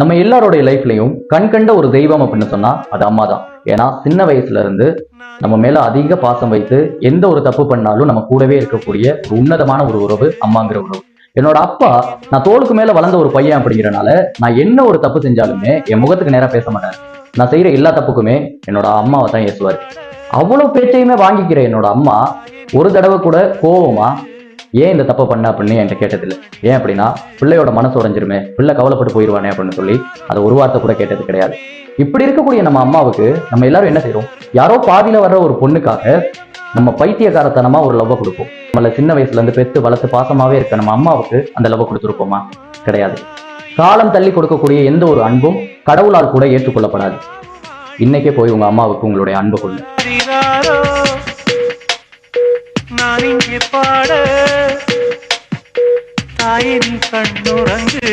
நம்ம எல்லாருடைய லைஃப்லயும் கண் கண்ட ஒரு தெய்வம் அப்படின்னு சொன்னா அது அம்மா தான். ஏன்னா சின்ன வயசுல இருந்து நம்ம மேல அதிக பாசம் வைத்து எந்த ஒரு தப்பு பண்ணாலும் நம்ம கூடவே இருக்கக்கூடிய ஒரு உன்னதமான ஒரு உறவு அம்மாங்கிற உறவு. என்னோட அப்பா, நான் தோளுக்கு மேல வளர்ந்த ஒரு பையன் அப்படிங்கிறனால நான் என்ன ஒரு தப்பு செஞ்சாலுமே என் முகத்துக்கு நேரா பேச மாட்டாரு. நான் செய்யற எல்லா தப்புக்குமே என்னோட அம்மாவை தான் ஏசுவாரு. அவ்வளவு பேச்சையுமே வாங்கிக்கிற என்னோட அம்மா ஒரு தடவை கூட கோவமா ஏன் இந்த தப்பை பண்ண அப்படின்னு என்கிட்ட கேட்டதில்லை. ஏன் அப்படின்னா, பிள்ளையோட மனசு உடைஞ்சிருமே, பிள்ளை கவலைப்பட்டு போயிடுவானே அப்படின்னு சொல்லி அதை ஒரு வார்த்தை கூட கேட்டது கிடையாது. இப்படி இருக்கக்கூடிய நம்ம அம்மாவுக்கு நம்ம எல்லாரும் என்ன செய்யறோம்? யாரோ பாதியில வர்ற ஒரு பொண்ணுக்காக நம்ம பைத்தியக்காரத்தனமா ஒரு லவ்வை கொடுப்போம். நம்மள சின்ன வயசுல இருந்து பெத்து வளர்த்து பாசமாவே இருக்க நம்ம அம்மாவுக்கு அந்த லவ்வை கொடுத்துருப்போமா? கிடையாது. காலம் தள்ளி கொடுக்கக்கூடிய எந்த ஒரு அன்பும் கடவுளால் கூட ஏற்றுக்கொள்ளப்படாது. இன்னைக்கே போய் உங்க அம்மாவுக்கு உங்களுடைய அன்பு கொள்ளு. நான் இங்கே பாட தாயின் கண்ணுறங்கு